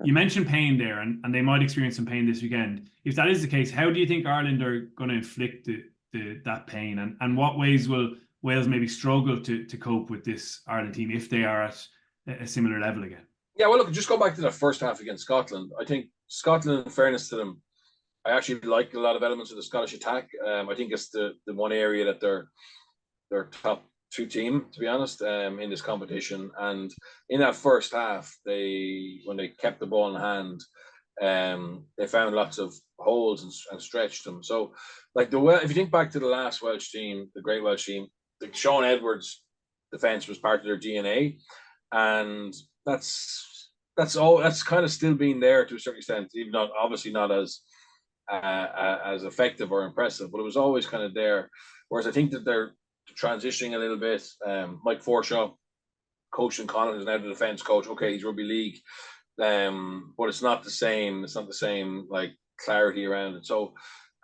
You mentioned pain there, and they might experience some pain this weekend. If that is the case, how do you think Ireland are going to inflict that pain, and what ways will Wales maybe struggle to cope with this Ireland team if they are at a similar level again? Yeah, well, look, just go back to the first half against Scotland. I think Scotland, in fairness to them, I actually like a lot of elements of the Scottish attack. I think it's the one area that they're top two team, to be honest, in this competition. And in that first half, when they kept the ball in hand, they found lots of holes and stretched them. So, like if you think back to the last Welsh team, the great Welsh team, the Sean Edwards defense was part of their DNA, and that's kind of still been there to a certain extent, even not obviously not as effective or impressive, but it was always kind of there. Whereas I think that they're transitioning a little bit. Mike Forshaw, coach in Connacht, is now the defence coach. Okay, he's rugby league, but it's not the same. It's not the same like clarity around it. So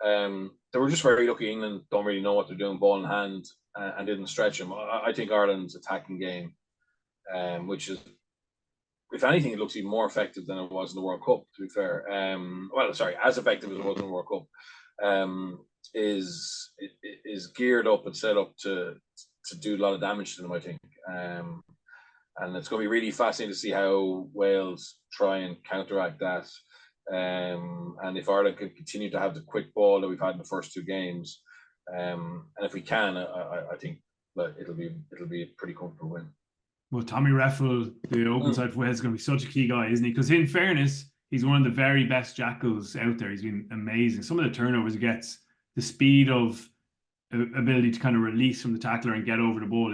they were just very lucky. England don't really know what they're doing, ball in hand, and didn't stretch them. I think Ireland's attacking game, which is, if anything, it looks even more effective than it was in the World Cup, to be fair. As effective as it was in the World Cup. Is geared up and set up to do a lot of damage to them, I think. And it's going to be really fascinating to see how Wales try and counteract that. And if Ireland can continue to have the quick ball that we've had in the first two games, and if we can, I think that it'll be a pretty comfortable win. Well, Tommy Reffel, the open side for Wales, is going to be such a key guy, isn't he? Because in fairness, he's one of the very best jackals out there. He's been amazing. Some of the turnovers he gets, the speed of ability to kind of release from the tackler and get over the ball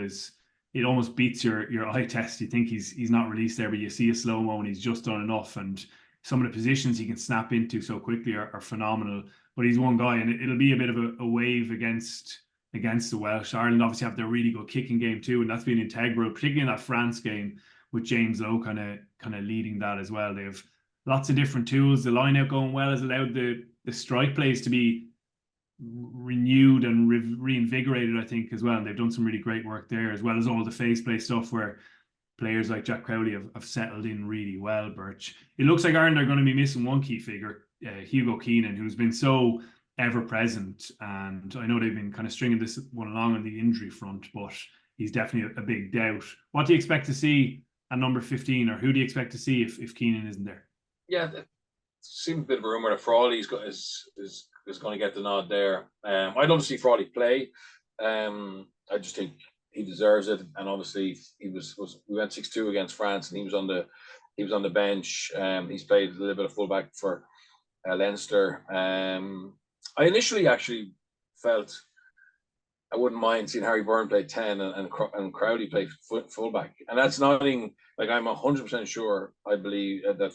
it almost beats your eye test. You think he's not released there, but you see a slow-mo and he's just done enough. And some of the positions he can snap into so quickly are phenomenal. But he's one guy, and it'll be a bit of a wave against the Welsh. Ireland obviously have their really good kicking game too, and that's been integral, particularly in that France game with James Lowe kind of leading that as well. They have lots of different tools. The line out going well has allowed the strike plays to be renewed and reinvigorated, I think, as well. And they've done some really great work there, as well as all the face play stuff where players like Jack Crowley have settled in really well, Birch. It looks like Ireland are going to be missing one key figure, Hugo Keegan, who's been so ever-present. And I know they've been kind of stringing this one along on the injury front, but he's definitely a big doubt. What do you expect to see at number 15, or who do you expect to see if Keenan isn't there? Yeah, it seems a bit of a rumour that Frawley is going to get the nod there. I'd love to see Frawley play. I just think he deserves it, and obviously we went 6-2 against France, and he was on the bench. He's played a little bit of fullback for Leinster. I initially actually felt I wouldn't mind seeing Harry Byrne play 10 and Crowley play fullback, and that's nothing. Like, I'm 100% sure. I believe that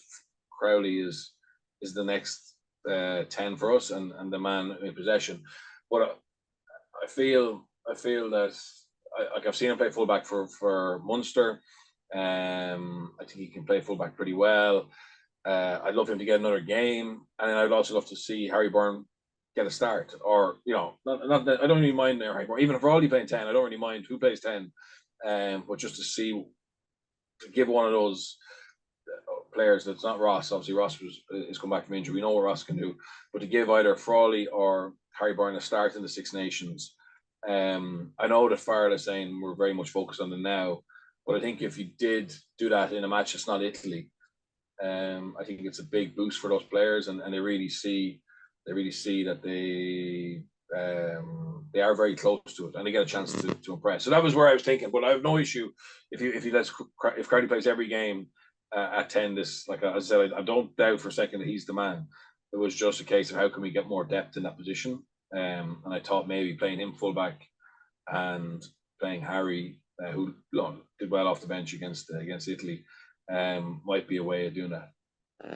Crowley is the next 10 for us and the man in possession. But I feel that I've seen him play fullback for Munster. I think he can play fullback pretty well. I'd love him to get another game, and then I'd also love to see Harry Byrne get a start. Or, not I don't really mind there, Harry Byrne. Even if we're already playing 10, I don't really mind who plays 10. But just to give one of those players that's not Ross. Obviously, Ross is come back from injury. We know what Ross can do, but to give either Frawley or Harry Byrne a start in the Six Nations. I know that Farrell is saying we're very much focused on them now, but I think if you did do that in a match that's not Italy, I think it's a big boost for those players, and they really see that they are very close to it, and they get a chance to impress. So that was where I was thinking, but I have no issue if Crowley plays every game at 10. This, like I said, I don't doubt for a second that he's the man. It was just a case of how can we get more depth in that position, and I thought maybe playing him fullback and playing Harry, who did well off the bench against Italy, might be a way of doing that.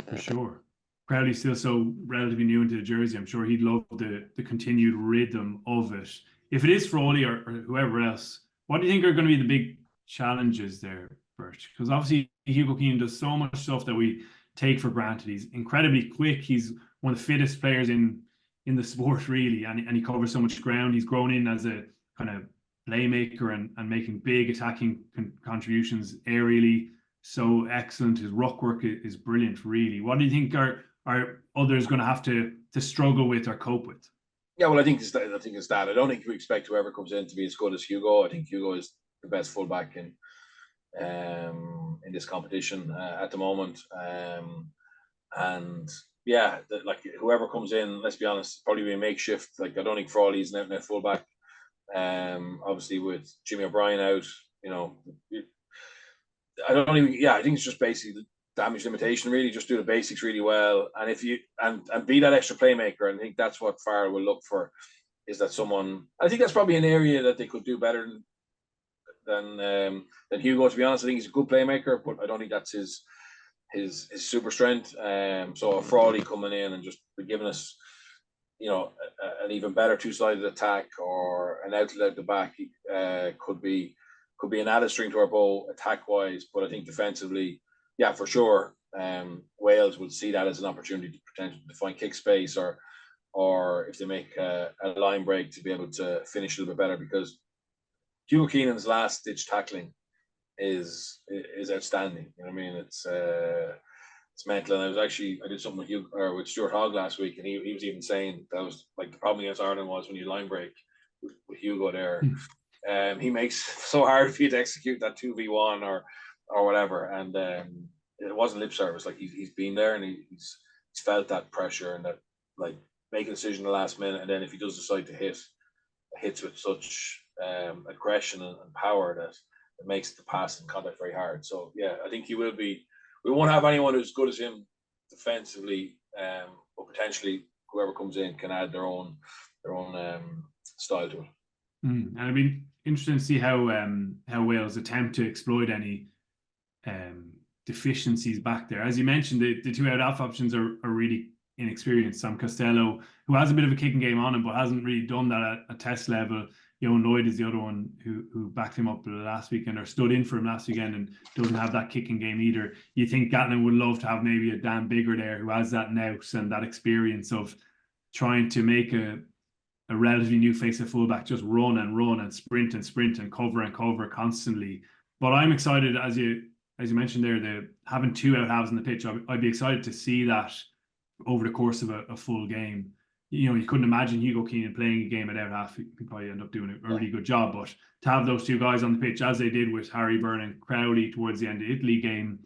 For sure. Crowley's still so relatively new into the jersey. I'm sure he'd love the continued rhythm of it. If it is Frawley or whoever else, what do you think are going to be the big challenges there, Birch? Because obviously Hugo Keane does so much stuff that we take for granted. He's incredibly quick. He's one of the fittest players in the sport, really, and he covers so much ground. He's grown in as a kind of playmaker and making big attacking contributions aerially. so excellent. His ruck work is brilliant, really. What do you think are others going to have to struggle with or cope with? Yeah, well, I think it's that. I don't think we expect whoever comes in to be as good as Hugo. I think Hugo is the best fullback in this competition at the moment. And yeah, like whoever comes in, let's be honest, probably be a makeshift. Like I don't think Frawley's an out fullback. Obviously with Jimmy O'Brien out, I don't even. Yeah, I think it's just basically the damage limitation. Really, just do the basics really well, and if you and be that extra playmaker. And I think that's what Farrell will look for. Is that someone? I think that's probably an area that they could do better than Hugo. To be honest, I think he's a good playmaker, but I don't think that's his super strength. So a Frawley coming in and just giving us, an even better two-sided attack or an outlet out the back could be an added string to our bow attack-wise. But I think defensively, yeah, for sure, Wales would see that as an opportunity to potentially to find kick space or if they make a line break to be able to finish a little bit better, because Hugo Keenan's last ditch tackling is outstanding. You know what I mean? It's mental. And I did something with Stuart Hogg last week, and he was even saying that was like the problem against Ireland was when you line break with Hugo there. He makes it so hard for you to execute that 2v1 or whatever. And it wasn't lip service. Like he's been there and he's felt that pressure and that like make a decision in the last minute. And then if he does decide to hits with such aggression and power that it makes the pass and contact very hard. So yeah, I think he will be. We won't have anyone who's good as him defensively, but potentially whoever comes in can add their own style to it. And it'd be interesting to see how Wales attempt to exploit any deficiencies back there. As you mentioned, the two out off options are really inexperienced. Sam Costello, who has a bit of a kicking game on him, but hasn't really done that at a test level. Eoin Lloyd is the other one who backed him up last weekend or stood in for him last weekend and doesn't have that kicking game either. You think Gatland would love to have maybe a Dan Bigger there who has that nous and that experience of trying to make a relatively new face of fullback just run and sprint and cover constantly. But I'm excited, as you mentioned there, having two out halves on the pitch. I'd be excited to see that over the course of a full game. You couldn't imagine Hugo Keenan playing a game at out half. He'd probably end up doing a really good job. But to have those two guys on the pitch, as they did with Harry Byrne and Crowley towards the end of the Italy game,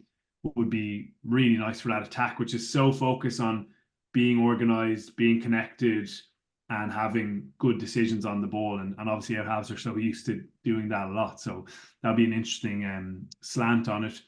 would be really nice for that attack, which is so focused on being organised, being connected, and having good decisions on the ball. And obviously out halves are so used to doing that a lot. So that'll be an interesting slant on it.